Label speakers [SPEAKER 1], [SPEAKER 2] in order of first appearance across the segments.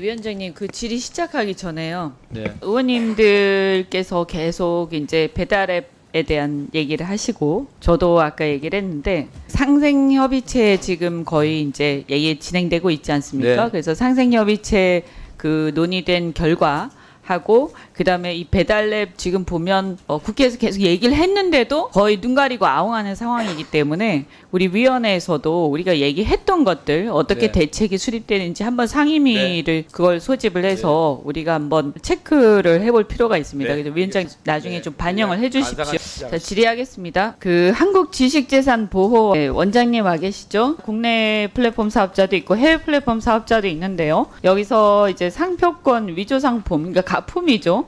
[SPEAKER 1] 위원장님, 그 질의 시작하기 전에요.
[SPEAKER 2] 네.
[SPEAKER 1] 의원님들께서 계속 이제 배달앱에 대한 얘기를 하시고, 저도 아까 얘기를 했는데 상생협의체 지금 거의 이제 얘기 진행되고 있지 않습니까?
[SPEAKER 2] 네.
[SPEAKER 1] 그래서 상생협의체 그 논의된 결과 하고 그다음에 이 배달앱 지금 보면 국회에서 계속 얘기를 했는데도 거의 눈 가리고 아웅하는 상황이기 때문에 우리 위원회에서도 우리가 얘기했던 것들 어떻게
[SPEAKER 2] 네.
[SPEAKER 1] 대책이 수립되는지 한번 상임위를 그걸 소집을 해서 우리가 한번 체크를 해볼 필요가 있습니다.
[SPEAKER 2] 네.
[SPEAKER 1] 그래서 위원장 나중에
[SPEAKER 2] 네.
[SPEAKER 1] 좀 반영을
[SPEAKER 2] 네.
[SPEAKER 1] 해주십시오.
[SPEAKER 2] 반성하십시오.
[SPEAKER 1] 자, 질의하겠습니다. 그 한국지식재산보호 원장님 와 계시죠? 국내 플랫폼 사업자도 있고 해외 플랫폼 사업자도 있는데요. 여기서 이제 상표권 위조 상품, 그러니까 가품이죠.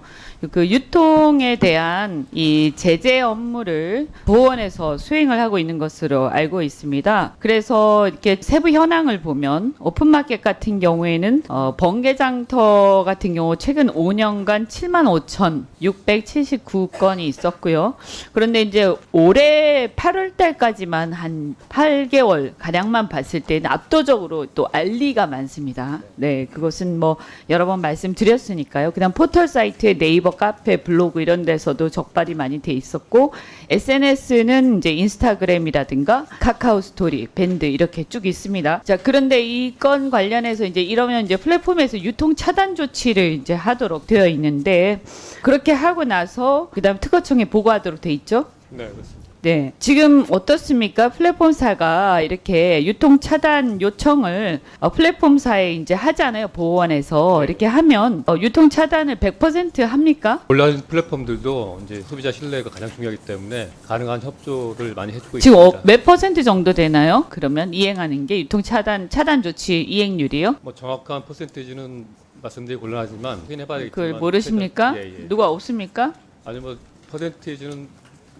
[SPEAKER 1] 그 유통에 대한 이 제재 업무를 보원에서 수행을 하고 있는 것으로 알고 있습니다. 그래서 이렇게 세부 현황을 보면 오픈마켓 같은 경우에는 번개장터 같은 경우 최근 5년간 75,679건이 있었고요. 그런데 이제 올해 8월 달까지만 한 8개월 가량만 봤을 때는 압도적으로 또 알리가 많습니다. 네, 그것은 뭐 여러 번 말씀드렸으니까요. 그다음 포털 사이트에 네이버 카페, 블로그 이런 데서도 적발이 많이 돼 있었고 SNS는 이제 인스타그램이라든가 카카오 스토리, 밴드 이렇게 쭉 있습니다. 자, 그런데 이 건 관련해서 이제 이러면 이제 플랫폼에서 유통 차단 조치를 이제 하도록 되어 있는데 그렇게 하고 나서 그다음 특허청에 보고하도록 돼 있죠.
[SPEAKER 2] 네, 그렇습니다.
[SPEAKER 1] 네. 지금 어떻습니까? 플랫폼사가 이렇게 유통 차단 요청을 플랫폼사에 이제 하잖아요. 보호원에서.
[SPEAKER 2] 네.
[SPEAKER 1] 이렇게 하면 유통 차단을 100% 합니까?
[SPEAKER 2] 온라인 플랫폼들도 이제 소비자 신뢰가 가장 중요하기 때문에 가능한 협조를 많이 해주고
[SPEAKER 1] 지금
[SPEAKER 2] 있습니다.
[SPEAKER 1] 몇 퍼센트 정도 되나요? 그러면 이행하는 게 유통 차단 조치 이행률이요?
[SPEAKER 2] 뭐 정확한 퍼센테이지는 말씀드리기 곤란하지만 확인해봐야겠지만
[SPEAKER 1] 그걸 모르십니까?
[SPEAKER 2] 예, 예.
[SPEAKER 1] 누가 없습니까?
[SPEAKER 2] 아니 뭐 퍼센테이지는 뭐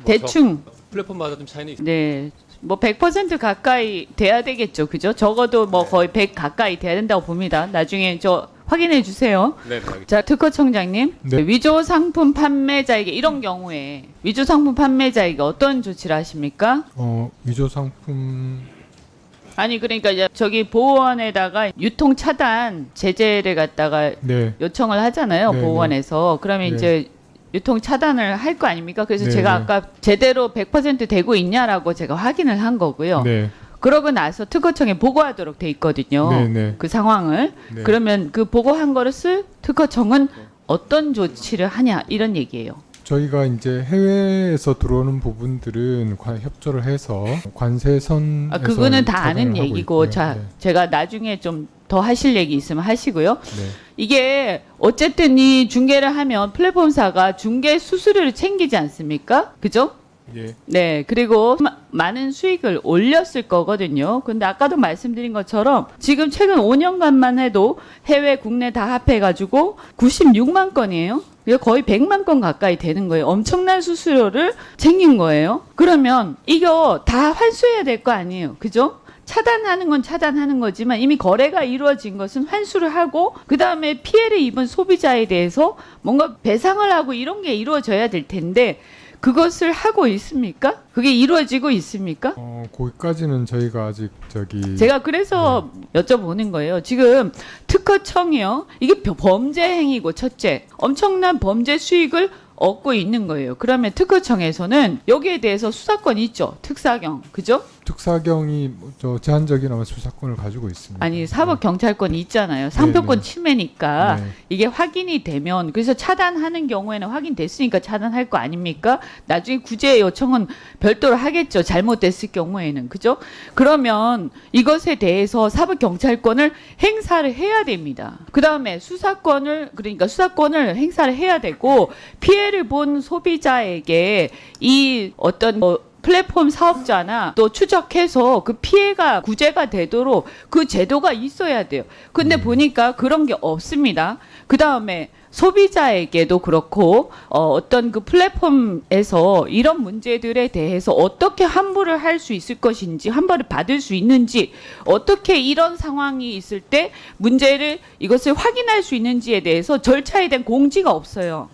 [SPEAKER 1] 대충.
[SPEAKER 2] 플랫폼마다 좀 차이는 있습니다.
[SPEAKER 1] 네. 뭐 100% 가까이 돼야 되겠죠. 그죠? 적어도 뭐 거의 100 가까이 돼야 된다고 봅니다. 나중에 저 확인해 주세요.
[SPEAKER 2] 네, 알겠습니다.
[SPEAKER 1] 자, 특허청장님.
[SPEAKER 3] 네.
[SPEAKER 1] 위조 상품 판매자에게 이런 경우에 위조 상품 판매자에게 어떤 조치를 하십니까?
[SPEAKER 3] 위조 상품
[SPEAKER 1] 아니 그러니까 이제 저기 보호원에다가 유통 차단 제재를 갖다가
[SPEAKER 3] 네.
[SPEAKER 1] 요청을 하잖아요.
[SPEAKER 3] 네,
[SPEAKER 1] 보호원에서. 그러면
[SPEAKER 3] 네.
[SPEAKER 1] 이제 유통 차단을 할 거 아닙니까? 그래서
[SPEAKER 3] 네,
[SPEAKER 1] 제가
[SPEAKER 3] 네.
[SPEAKER 1] 아까 제대로 100% 되고 있냐라고 제가 확인을 한 거고요.
[SPEAKER 3] 네.
[SPEAKER 1] 그러고 나서 특허청에 보고하도록 돼 있거든요.
[SPEAKER 3] 네, 네.
[SPEAKER 1] 그 상황을.
[SPEAKER 3] 네.
[SPEAKER 1] 그러면 그 보고한 거를 특허청은 어떤 조치를 하냐 이런 얘기예요.
[SPEAKER 3] 저희가 이제 해외에서 들어오는 부분들은 협조를 해서 관세선에서
[SPEAKER 1] 그거는 다 아는
[SPEAKER 3] 차단을 하고
[SPEAKER 1] 얘기고
[SPEAKER 3] 있고요.
[SPEAKER 1] 자,
[SPEAKER 3] 네.
[SPEAKER 1] 제가 나중에 좀 더 하실 얘기 있으면 하시고요.
[SPEAKER 3] 네.
[SPEAKER 1] 이게 어쨌든 이 중개를 하면 플랫폼사가 중개 수수료를 챙기지 않습니까? 그죠?
[SPEAKER 3] 예.
[SPEAKER 1] 네, 그리고 많은 수익을 올렸을 거거든요. 근데 아까도 말씀드린 것처럼 지금 최근 5년간만 해도 해외 국내 다 합해가지고 96만 건이에요. 이게 거의 100만 건 가까이 되는 거예요. 엄청난 수수료를 챙긴 거예요. 그러면 이거 다 환수해야 될 거 아니에요. 그죠? 차단하는 건 차단하는 거지만 이미 거래가 이루어진 것은 환수를 하고 그 다음에 피해를 입은 소비자에 대해서 뭔가 배상을 하고 이런 게 이루어져야 될 텐데 그것을 하고 있습니까? 그게 이루어지고 있습니까?
[SPEAKER 3] 거기까지는 저희가 아직
[SPEAKER 1] 제가 그래서 여쭤보는 거예요. 지금 특허청이요. 이게 범죄 행위고 첫째 엄청난 범죄 수익을 얻고 있는 거예요. 그러면 특허청에서는 여기에 대해서 수사권이 있죠. 특사경. 그죠?
[SPEAKER 3] 특사경이 제한적인 아마 수사권을 가지고 있습니다.
[SPEAKER 1] 아니 사법 경찰권이 있잖아요. 상표권
[SPEAKER 3] 네.
[SPEAKER 1] 침해니까
[SPEAKER 3] 네.
[SPEAKER 1] 이게 확인이 되면 그래서 차단하는 경우에는 확인됐으니까 차단할 거 아닙니까? 나중에 구제 요청은 별도로 하겠죠. 잘못됐을 경우에는 그죠? 그러면 이것에 대해서 사법 경찰권을 행사를 해야 됩니다. 그 다음에 수사권을 행사를 해야 되고 피해를 본 소비자에게 이 어떤 플랫폼 사업자나 또 추적해서 그 피해가 구제가 되도록 그 제도가 있어야 돼요. 근데 보니까 그런 게 없습니다. 그 다음에 소비자에게도 그렇고 어떤 그 플랫폼에서 이런 문제들에 대해서 어떻게 환불을 할 수 있을 것인지 환불을 받을 수 있는지 어떻게 이런 상황이 있을 때 문제를 이것을 확인할 수 있는지에 대해서 절차에 대한 공지가 없어요.